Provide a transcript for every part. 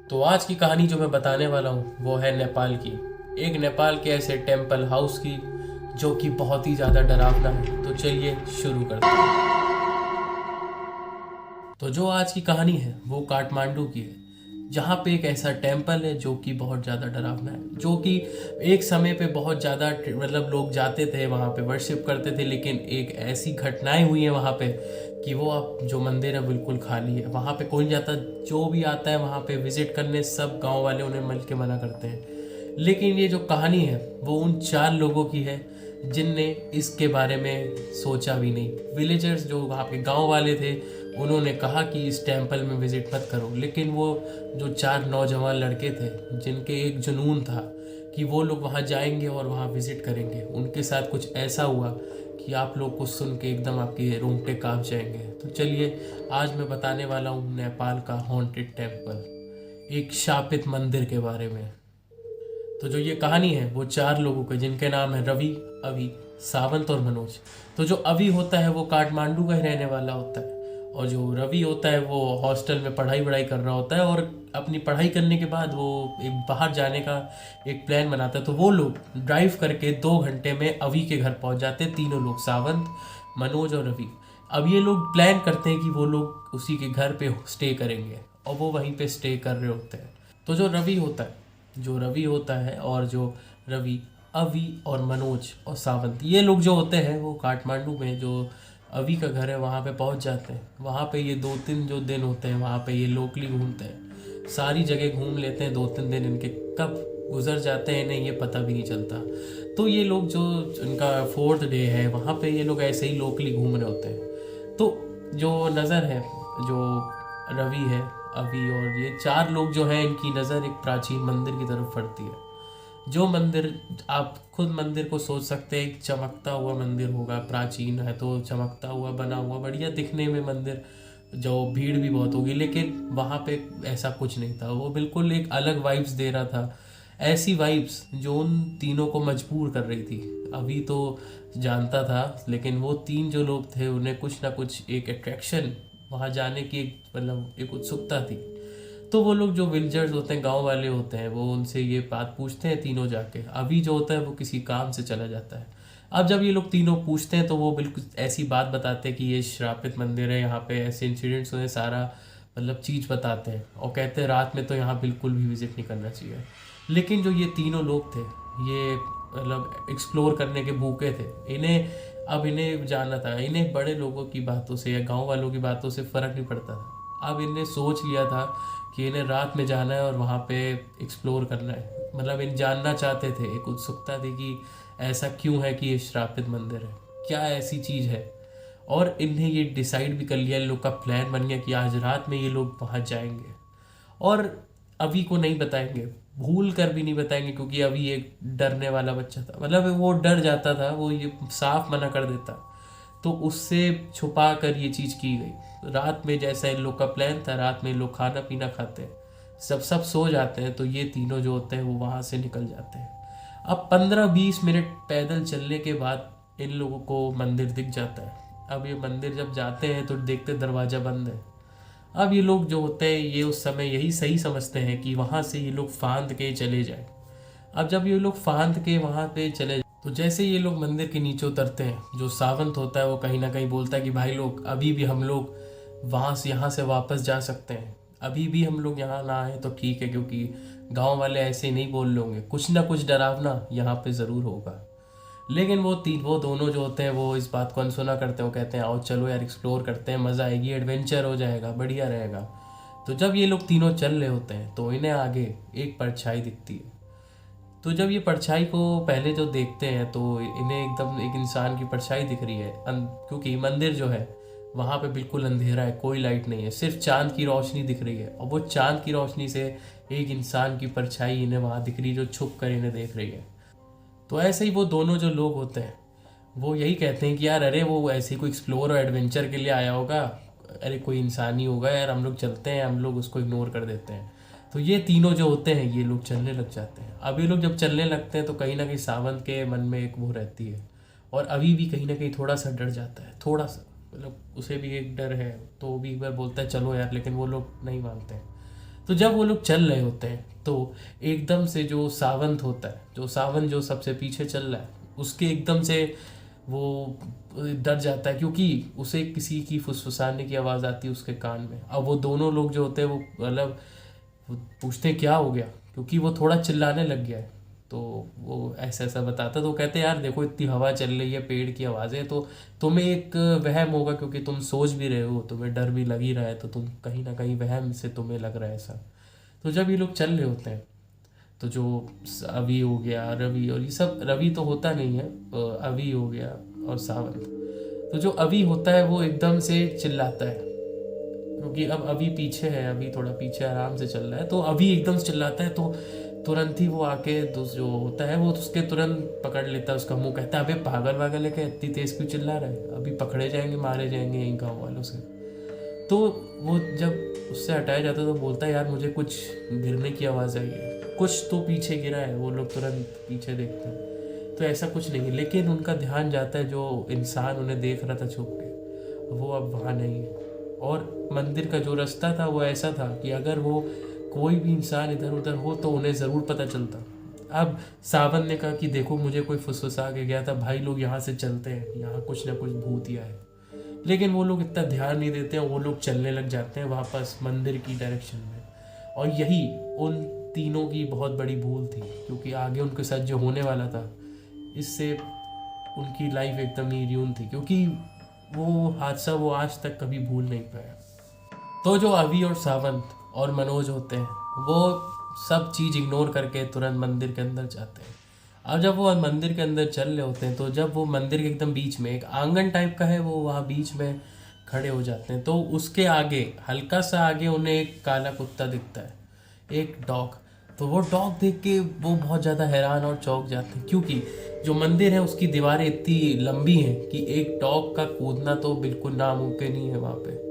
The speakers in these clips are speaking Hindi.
तो आज की कहानी जो मैं बताने वाला हूँ वो है नेपाल की। एक नेपाल के ऐसे टेम्पल हाउस की जो कि बहुत ही ज़्यादा डरावना है। तो चलिए शुरू करते हैं। तो जो आज की कहानी है वो काठमांडू की है, जहाँ पे एक ऐसा टेम्पल है जो कि बहुत ज़्यादा डरावना है, जो कि एक समय पे बहुत ज़्यादा मतलब लोग जाते थे वहाँ पे वर्शिप करते थे। लेकिन एक ऐसी घटनाएं हुई हैं वहाँ पे कि वो अब जो मंदिर है बिल्कुल खाली है, वहाँ पे कोई नहीं जाता। जो भी आता है वहाँ पे विजिट करने सब गांव वाले उन्हें मिल के मना करते हैं। लेकिन ये जो कहानी है वो उन 4 लोगों की है जिनने इसके बारे में सोचा भी नहीं। विलेजर्स जो वहाँ पे गांव वाले थे उन्होंने कहा कि इस टेम्पल में विजिट मत करो, लेकिन वो जो 4 नौजवान लड़के थे जिनके एक जुनून था कि वो लोग वहाँ जाएंगे और वहाँ विजिट करेंगे, उनके साथ कुछ ऐसा हुआ कि आप लोग को सुन के एकदम आपके रोंगटे कांप जाएंगे। तो चलिए आज मैं बताने वाला हूँ नेपाल का हॉन्टेड टेम्पल, एक शापित मंदिर के बारे में। तो जो ये कहानी है वो 4 लोगों के, जिनके नाम है रवि, अभी, सावंत और मनोज। तो जो अभी होता है वो काठमांडू का ही रहने वाला होता है, और जो रवि होता है वो हॉस्टल में पढ़ाई वढ़ाई कर रहा होता है, और अपनी पढ़ाई करने के बाद वो एक बाहर जाने का एक प्लान बनाता है। तो वो लोग ड्राइव करके 2 घंटे में अभी के घर पहुंच जाते हैं, तीनों लोग, सावंत, मनोज और रवि। अब ये लोग प्लान करते हैं कि वो लोग उसी के घर पे स्टे करेंगे, और वो वहीं पे स्टे कर रहे होते हैं। तो जो रवि होता है और जो रवि, अवि और मनोज और सावंत, ये लोग जो होते हैं वो काठमांडू में जो अवि का घर है वहाँ पे पहुँच जाते हैं। वहाँ पे ये 2-3 जो दिन होते हैं वहाँ पे ये लोकली घूमते हैं, सारी जगह घूम लेते हैं। 2-3 दिन इनके कब गुजर जाते हैं इन्हें ये पता भी नहीं चलता। तो ये लोग जो इनका 4th डे है वहाँ पे ये लोग ऐसे ही लोकली घूम रहे होते हैं। तो जो नज़र है, जो रवि है, अभी और ये 4 लोग जो हैं, इनकी नज़र एक प्राचीन मंदिर की तरफ पड़ती है। जो मंदिर, आप खुद मंदिर को सोच सकते हैं, एक चमकता हुआ मंदिर होगा, प्राचीन है तो चमकता हुआ बना हुआ बढ़िया दिखने में मंदिर, जो भीड़ भी बहुत होगी। लेकिन वहाँ पे ऐसा कुछ नहीं था, वो बिल्कुल एक अलग वाइब्स दे रहा था। ऐसी वाइब्स जो उन तीनों को मजबूर कर रही थी। अभी तो जानता था, लेकिन वो 3 जो लोग थे उन्हें कुछ ना कुछ एक अट्रैक्शन, वहाँ जाने की एक मतलब एक उत्सुकता थी। तो वो लोग जो विलेजर्स होते हैं, गांव वाले होते हैं, वो उनसे ये बात पूछते हैं तीनों जाके। अभी जो होता है वो किसी काम से चला जाता है। अब जब ये लोग तीनों पूछते हैं तो वो बिल्कुल ऐसी बात बताते हैं कि ये श्रापित मंदिर है, यहाँ पे ऐसे इंसिडेंट्स हुए, सारा मतलब चीज़ बताते हैं, और कहते हैं रात में तो यहाँ बिल्कुल भी विजिट नहीं करना चाहिए। लेकिन जो ये तीनों लोग थे, ये मतलब एक्सप्लोर करने के भूखे थे। इन्हें जानना था, इन्हें बड़े लोगों की बातों से या गांव वालों की बातों से फ़र्क नहीं पड़ता था। अब इन्हें सोच लिया था कि इन्हें रात में जाना है और वहाँ पे एक्सप्लोर करना है। मतलब इन जानना चाहते थे, एक उत्सुकता थी कि ऐसा क्यों है कि ये श्रापित मंदिर है, क्या ऐसी चीज़ है। और इन्हें ये डिसाइड भी कर लिया, इन लोग का प्लान बन गया कि आज रात में ये लोग वहाँ जाएंगे। और अभी को नहीं बताएंगे, भूल कर भी नहीं बताएंगे, क्योंकि अभी एक डरने वाला बच्चा था, मतलब वो डर जाता था, वो ये साफ मना कर देता। तो उससे छुपा कर ये चीज़ की गई। रात में जैसा इन लोग का प्लान था, रात में लोग खाना पीना खाते हैं, सब सो जाते हैं, तो ये तीनों जो होते हैं वो वहाँ से निकल जाते हैं। अब 15-20 मिनट पैदल चलने के बाद इन लोगों को मंदिर दिख जाता है। अब ये मंदिर जब जाते हैं तो देखते दरवाज़ा बंद है। अब ये लोग जो होते हैं ये उस समय यही सही समझते हैं कि वहाँ से ये लोग फांद के चले जाएं। अब जब ये लोग फांद के वहाँ पे चले, तो जैसे ये लोग मंदिर के नीचे उतरते हैं, जो सावंत होता है वो कहीं ना कहीं बोलता है कि भाई लोग, अभी भी हम लोग वहाँ से यहाँ से वापस जा सकते हैं, अभी भी हम लोग यहाँ ना आए तो ठीक है, क्योंकि गांव वाले ऐसे नहीं बोल रहे होंगे, कुछ ना कुछ डरावना यहाँ पे ज़रूर होगा। लेकिन वो दोनों जो होते हैं वो इस बात को अनसुना करते हैं। वो कहते हैं आओ चलो यार, एक्सप्लोर करते हैं, मज़ा आएगी, एडवेंचर हो जाएगा, बढ़िया रहेगा। तो जब ये लोग तीनों चल रहे होते हैं तो इन्हें आगे एक परछाई दिखती है। तो जब ये परछाई को पहले जो देखते हैं तो इन्हें एकदम एक इंसान की परछाई दिख रही है। क्योंकि मंदिर जो है वहाँ पे बिल्कुल अंधेरा है, कोई लाइट नहीं है, सिर्फ चांद की रोशनी दिख रही है, और वो चांद की रोशनी से एक इंसान की परछाई इन्हें वहाँ दिख रही है जो छुप कर इन्हें देख रही है। तो ऐसे ही वो दोनों जो लोग होते हैं वो यही कहते हैं कि यार अरे वो ऐसे ही कोई एक्सप्लोर और एडवेंचर के लिए आया होगा, अरे कोई इंसान ही होगा यार, हम लोग चलते हैं, हम लोग उसको इग्नोर कर देते हैं। तो ये तीनों जो होते हैं ये लोग चलने लग जाते हैं। अब ये लोग जब चलने लगते हैं तो कहीं ना कहीं सावंत के मन में एक वो रहती है, और अभी भी कहीं ना कहीं थोड़ा सा डर जाता है, थोड़ा सा, मतलब उसे भी एक डर है। तो वो भी एक बार बोलता है चलो यार, लेकिन वो लोग नहीं मानते हैं। तो जब वो लोग चल रहे होते हैं तो एकदम से जो सावंत होता है, जो सावंत जो सबसे पीछे चल रहा है, उसके एकदम से वो डर जाता है, क्योंकि उसे किसी की फुसफुसाने की आवाज़ आती है उसके कान में। अब वो दोनों लोग जो होते हैं वो मतलब वो पूछते हैं क्या हो गया, क्योंकि वो थोड़ा चिल्लाने लग गया है। तो वो ऐसा ऐसा बताता, तो कहते हैं यार देखो इतनी हवा चल रही है, पेड़ की आवाज़ें, तो तुम्हें एक वहम होगा, क्योंकि तुम सोच भी रहे हो, तुम्हें डर भी लग ही रहा है, तो तुम कहीं ना कहीं वहम से तुम्हें लग रहा है ऐसा। तो जब ये लोग चल रहे होते हैं तो जो अभी हो गया, रवि, और ये सब, रवि तो होता नहीं है, अभी हो गया और सावंत। तो जो अभी होता है वो एकदम से चिल्लाता है, क्योंकि अब अभी पीछे है, अभी थोड़ा पीछे आराम से चल रहा है, तो अभी एकदम से चिल्लाता है। तो तुरंत ही वो आके जो होता है वो उसके तुरंत पकड़ लेता है उसका मुंह, कहता है अबे पागल वागल है क्या, इतनी तेज क्यों चिल्ला रहा है, अभी पकड़े जाएंगे, मारे जाएंगे यहीं गाँव वालों से। तो वो जब उससे हटाया जाता है तो बोलता है यार मुझे कुछ गिरने की आवाज़ आई है, कुछ तो पीछे गिरा है। वो लोग तुरंत पीछे देखते हैं तो ऐसा कुछ नहीं है, लेकिन उनका ध्यान जाता है जो इंसान उन्हें देख रहा था छुप के, वो अब वहाँ नहीं है। और मंदिर का जो रास्ता था वो ऐसा था कि अगर वो कोई भी इंसान इधर उधर हो तो उन्हें ज़रूर पता चलता। अब सावन ने कहा कि देखो मुझे कोई फुसफुसा के गया था, भाई लोग यहाँ से चलते हैं, यहाँ कुछ ना कुछ भूतिया है। लेकिन वो लोग इतना ध्यान नहीं देते हैं, वो लोग चलने लग जाते हैं वापस मंदिर की डायरेक्शन में। और यही उन तीनों की बहुत बड़ी भूल थी, क्योंकि आगे उनके साथ जो होने वाला था इससे उनकी लाइफ एकदम ही र्यून थी, क्योंकि वो हादसा वो आज तक कभी भूल नहीं पाया। तो जो अभी और सावंत और मनोज होते हैं वो सब चीज़ इग्नोर करके तुरंत मंदिर के अंदर जाते हैं। अब जब वो मंदिर के अंदर चल रहे होते हैं तो जब वो मंदिर के एकदम बीच में एक आंगन टाइप का है, वो वहाँ बीच में खड़े हो जाते हैं, तो उसके आगे हल्का सा आगे उन्हें एक काला कुत्ता दिखता है, एक डॉग। तो वो डॉग देख के वो बहुत ज़्यादा हैरान और चौंक जाते हैं, क्योंकि जो मंदिर है उसकी दीवारें इतनी लंबी हैं कि एक डॉग का कूदना तो बिल्कुल नामुमकिन ही है वहाँ पे।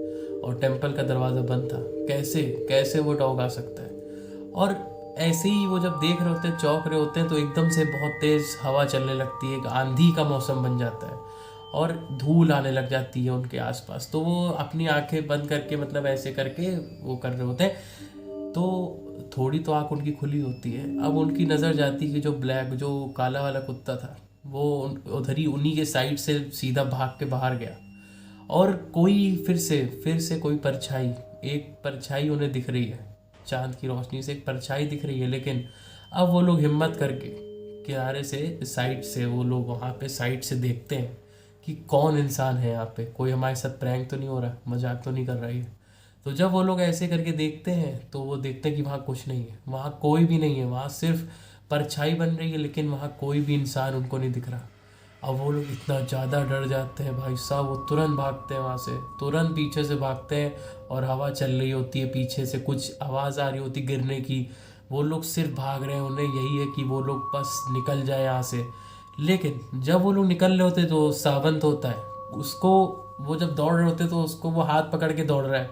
और टेम्पल का दरवाज़ा बंद था, कैसे कैसे वो डॉग आ सकता है। और ऐसे ही वो जब देख रहे होते हैं, चौंक रहे होते हैं, तो एकदम से बहुत तेज़ हवा चलने लगती है, एक आंधी का मौसम बन जाता है और धूल आने लग जाती है उनके आसपास। तो वो अपनी आंखें बंद करके मतलब ऐसे करके वो कर रहे होते हैं, तो थोड़ी तो आंख उनकी खुली होती है। अब उनकी नज़र जाती है कि जो ब्लैक, जो काला वाला कुत्ता था वो उधर ही उन्हीं के साइड से सीधा भाग के बाहर गया। और कोई फिर से कोई परछाई, एक परछाई उन्हें दिख रही है, चांद की रोशनी से एक परछाई दिख रही है। लेकिन अब वो लोग हिम्मत करके किनारे से, साइड से, वो लोग वहाँ पे साइड से देखते हैं कि कौन इंसान है यहाँ पे, कोई हमारे साथ प्रैंक तो नहीं हो रहा, मजाक तो नहीं कर रहा है। तो जब वो लोग ऐसे करके देखते हैं तो वो देखते हैं कि वहाँ कुछ नहीं है, वहाँ कोई भी नहीं है, वहाँ सिर्फ परछाई बन रही है, लेकिन वहाँ कोई भी इंसान उनको नहीं दिख रहा। अब वो लोग इतना ज़्यादा डर जाते हैं भाई साहब, वो तुरंत भागते हैं वहाँ से, तुरंत पीछे से भागते हैं। और हवा चल रही होती है, पीछे से कुछ आवाज़ आ रही होती गिरने की, वो लोग सिर्फ भाग रहे हैं, उन्हें यही है कि वो लोग बस निकल जाए यहाँ से। लेकिन जब वो लोग निकल रहे होते तो सावंत होता है, उसको, वो जब दौड़ रहे होते तो उसको वो हाथ पकड़ के दौड़ रहा है।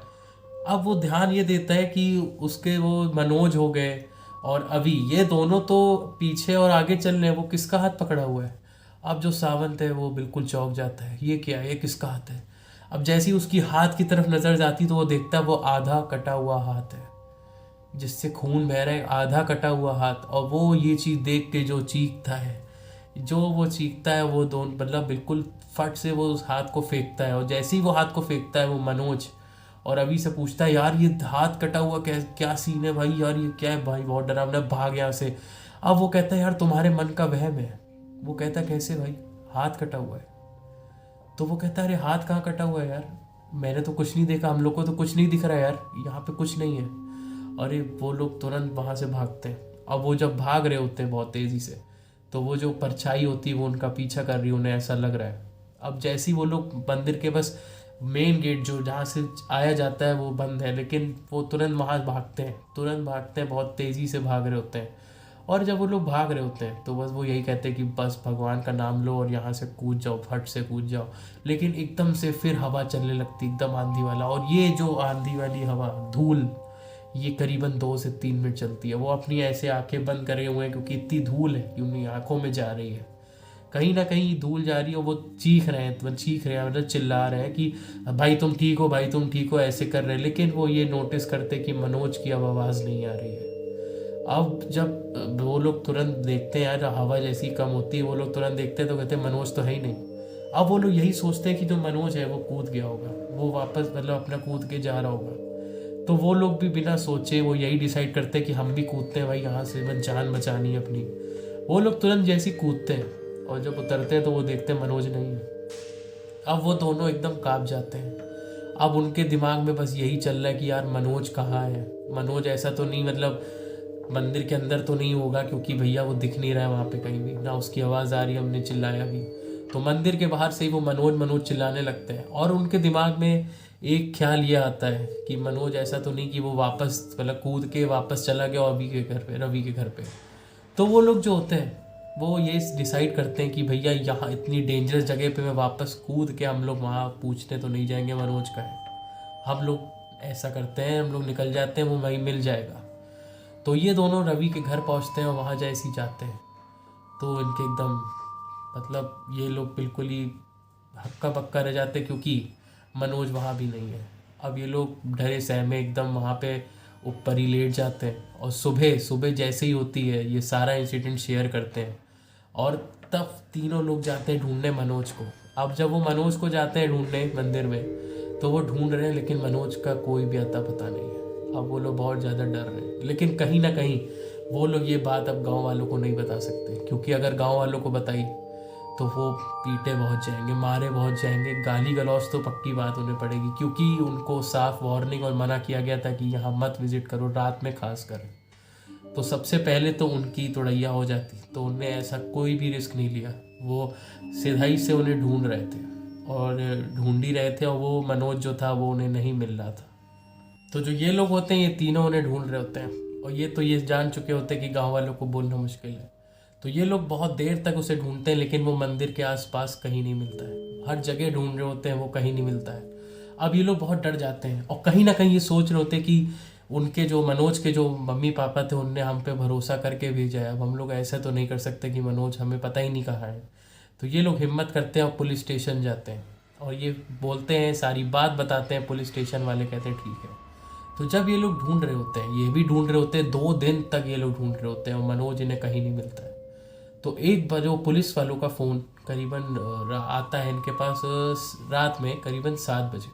अब वो ध्यान ये देता है कि उसके वो मनोज हो गए और अभी ये दोनों तो पीछे और आगे चल रहे हैं, वो किसका हाथ पकड़ा हुआ है। अब जो सावंत है वो बिल्कुल चौंक जाता है, ये क्या है, ये किसका हाथ है। अब जैसी उसकी हाथ की तरफ नजर जाती तो वो देखता है वो आधा कटा हुआ हाथ है, जिससे खून बह रहा है, आधा कटा हुआ हाथ। और वो ये चीज़ देख के जो चीखता है, जो वो चीखता है, वो दोनों मतलब बिल्कुल फट से वो उस हाथ को फेंकता है। और जैसे ही वो हाथ को फेंकता है वो मनोज और अभी से पूछता है यार ये हाथ कटा हुआ क्या क्या सीन है भाई, यार ये क्या है भाई, बहुत डरावना, भाग यहाँ से। अब वो कहता है यार तुम्हारे मन का वहम है। वो कहता है कैसे भाई, हाथ कटा हुआ है। तो वो कहता है अरे हाथ कहाँ कटा हुआ है यार, मैंने तो कुछ नहीं देखा, हम लोग को तो कुछ नहीं दिख रहा है यार, यहाँ पे कुछ नहीं है। अरे वो लोग तुरंत वहाँ से भागते हैं। अब वो जब भाग रहे होते हैं बहुत तेज़ी से, तो वो जो परछाई होती है वो उनका पीछा कर रही है, उन्हें ऐसा लग रहा है। अब जैसे ही वो लोग मंदिर के बस मेन गेट जो जहाँ से आया जाता है वो बंद है, लेकिन वो तुरंत वहाँ भागते हैं, तुरंत भागते हैं, बहुत तेज़ी से भाग रहे होते हैं। और जब वो लोग भाग रहे होते हैं तो बस वो यही कहते हैं कि बस भगवान का नाम लो और यहाँ से कूद जाओ, फट से कूद जाओ। लेकिन एकदम से फिर हवा चलने लगती, एकदम आंधी वाला। और ये जो आंधी वाली हवा, धूल, ये करीबन 2 से 3 मिनट चलती है। वो अपनी ऐसे आंखें बंद करे हुए हैं क्योंकि इतनी धूल है कि उनकी आंखों में जा रही है। कहीं ना कहीं धूल जा रही है, वो चीख रहे हैं, मतलब चिल्ला रहे हैं कि भाई तुम ठीक हो, भाई तुम ठीक हो, ऐसे कर रहे हैं। लेकिन वो ये नोटिस करते कि मनोज की अब आवाज़ नहीं आ रही है। अब जब वो लोग तुरंत देखते हैं यार, हवा जैसी कम होती है, वो लोग तुरंत देखते हैं तो कहते हैं मनोज तो है ही नहीं। अब वो लोग यही सोचते हैं कि जो मनोज है वो कूद गया होगा, वो वापस मतलब अपना कूद के जा रहा होगा। तो वो लोग भी बिना सोचे वो यही डिसाइड करते हैं कि हम भी कूदते हैं भाई, यहाँ से बस जान बचानी है अपनी। वो लोग तुरंत जैसे ही कूदते हैं और जब उतरते हैं तो वो देखते हैं मनोज नहीं है। अब वो दोनों एकदम कांप जाते हैं। अब उनके दिमाग में बस यही चल रहा है कि यार मनोज कहाँ है, मनोज ऐसा तो नहीं मतलब मंदिर के अंदर तो नहीं होगा, क्योंकि भैया वो दिख नहीं रहा है वहाँ पे कहीं भी, ना उसकी आवाज़ आ रही है, हमने चिल्लाया भी। तो मंदिर के बाहर से ही वो मनोज मनोज चिल्लाने लगते हैं और उनके दिमाग में एक ख्याल ये आता है कि मनोज ऐसा तो नहीं कि वो वापस मतलब कूद के वापस चला गया रवि के घर पे। तो वो लोग जो होते हैं वो ये डिसाइड करते हैं कि भैया यहाँ इतनी डेंजरस जगह पे मैं वापस कूद के हम लोग वहाँ पूछने तो नहीं जाएंगे मनोज का है। हम लोग ऐसा करते हैं, हम लोग निकल जाते हैं, वो वहीं मिल जाएगा। तो ये दोनों रवि के घर पहुँचते हैं और वहाँ जैसे ही जाते हैं तो इनके एकदम मतलब ये लोग बिल्कुल ही हक्का बक्का रह जाते, क्योंकि मनोज वहाँ भी नहीं है। अब ये लोग डरे सहमे एकदम वहाँ पे ऊपर ही लेट जाते हैं और सुबह सुबह जैसे ही होती है ये सारा इंसिडेंट शेयर करते हैं। और तब तीनों लोग जाते हैं ढूंढने मनोज को। अब जब वो मनोज को जाते हैं ढूंढने मंदिर में तो वो ढूंढ रहे हैं, लेकिन मनोज का कोई भी अता पता नहीं है। अब वो लोग बहुत ज़्यादा डर रहे हैं, लेकिन कहीं ना कहीं वो लोग ये बात अब गांव वालों को नहीं बता सकते, क्योंकि अगर गांव वालों को बताई तो वो पीटे बहुत जाएंगे, मारे बहुत जाएंगे, गाली गलौज तो पक्की बात उन्हें पड़ेगी, क्योंकि उनको साफ वार्निंग और मना किया गया था कि यहाँ मत विजिट करो रात में खास कर। तो सबसे पहले तो उनकी तुड़ैया हो जाती, तो उनने ऐसा कोई भी रिस्क नहीं लिया। वो सीधाई से उन्हें ढूंढ रहे थे और ढूंढ ही रहे थे, और वो मनोज जो था वो उन्हें नहीं मिल रहा था। तो जो ये लोग होते हैं ये तीनों उन्हें ढूंढ रहे होते हैं, और ये जान चुके होते हैं कि गांव वालों को बोलना मुश्किल है। तो ये लोग बहुत देर तक उसे ढूंढते हैं, लेकिन वो मंदिर के आसपास कहीं नहीं मिलता है। हर जगह ढूंढ रहे होते हैं, वो कहीं नहीं मिलता है। अब ये लोग बहुत डर जाते हैं और कहीं ना कहीं ये सोच रहे होते हैं कि उनके जो मनोज के जो मम्मी पापा थे उनने हम पे भरोसा करके भेजा है, अब हम लोग ऐसा तो नहीं कर सकते कि मनोज हमें पता ही नहीं कहाँ है। तो ये लोग हिम्मत करते हैं और पुलिस स्टेशन जाते हैं और ये बोलते हैं, सारी बात बताते हैं। पुलिस स्टेशन वाले कहते हैं ठीक है। तो जब ये लोग ढूंढ रहे होते हैं, ये भी ढूंढ रहे होते हैं, 2 दिन तक ये लोग ढूंढ रहे होते हैं और मनोज इन्हें कहीं नहीं मिलता है। तो एक बार जो पुलिस वालों का फ़ोन करीबन आता है इनके पास रात में करीबन 7 बजे।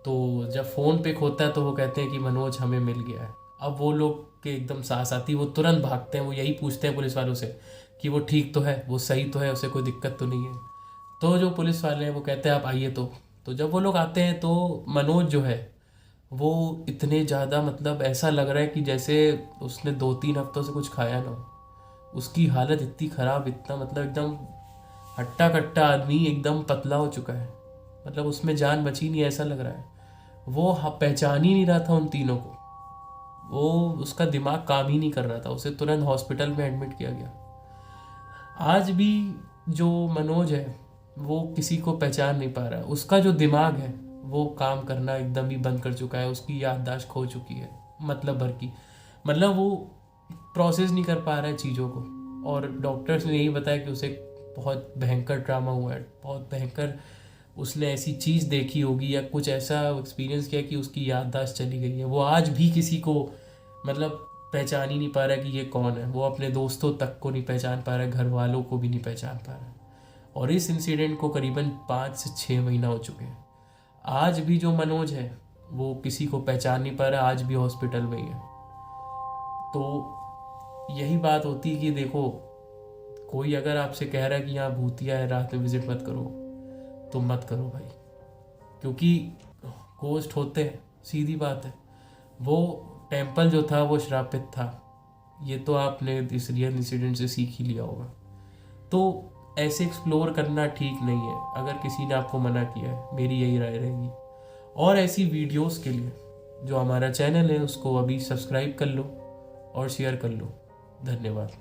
तो जब फ़ोन पिक होता है तो वो कहते हैं कि मनोज हमें मिल गया है। अब वो लोग के एकदम सांस आती, वो तुरंत भागते हैं, वो यही पूछते हैं पुलिस वालों से कि वो ठीक तो है, वो सही तो है, उसे कोई दिक्कत तो नहीं है। तो जो पुलिस वाले हैं वो कहते हैं आप आइए। तो जब वो लोग आते हैं तो मनोज जो है वो इतने ज़्यादा मतलब ऐसा लग रहा है कि जैसे उसने 2-3 हफ्तों से कुछ खाया ना हो। उसकी हालत इतनी ख़राब, इतना मतलब एकदम हट्टा कट्टा आदमी, एकदम पतला हो चुका है, मतलब उसमें जान बची नहीं ऐसा लग रहा है। वो पहचान ही नहीं रहा था उन तीनों को, वो उसका दिमाग काम ही नहीं कर रहा था। उसे तुरंत हॉस्पिटल में एडमिट किया गया। आज भी जो मनोज है वो किसी को पहचान नहीं पा रहा है। उसका जो दिमाग है वो काम करना एकदम ही बंद कर चुका है, उसकी याददाश्त खो चुकी है मतलब भर की, मतलब वो प्रोसेस नहीं कर पा रहा है चीज़ों को। और डॉक्टर्स ने यही बताया कि उसे बहुत भयंकर ट्रामा हुआ है, बहुत भयंकर, उसने ऐसी चीज़ देखी होगी या कुछ ऐसा एक्सपीरियंस किया कि उसकी याददाश्त चली गई है। वो आज भी किसी को मतलब पहचान ही नहीं पा रहा है कि ये कौन है। वो अपने दोस्तों तक को नहीं पहचान पा रहा है, घर वालों को भी नहीं पहचान पा रहा है। और इस इंसिडेंट को करीबन 5 से 6 महीना हो चुके हैं। आज भी जो मनोज है वो किसी को पहचान नहीं पा रहा, आज भी हॉस्पिटल में ही है। तो यही बात होती है कि देखो, कोई अगर आपसे कह रहा है कि यहाँ भूतिया है, रात में विजिट मत करो, तो मत करो भाई, क्योंकि गोस्ट होते हैं, सीधी बात है। वो टेम्पल जो था वो श्रापित था, ये तो आपने इस रियल इंसिडेंट से सीख ही लिया होगा। तो ऐसे एक्सप्लोर करना ठीक नहीं है। अगर किसी ने आपको मना किया है, मेरी यही राय रहेगी। और ऐसी वीडियोस के लिए जो हमारा चैनल है उसको अभी सब्सक्राइब कर लो और शेयर कर लो। धन्यवाद।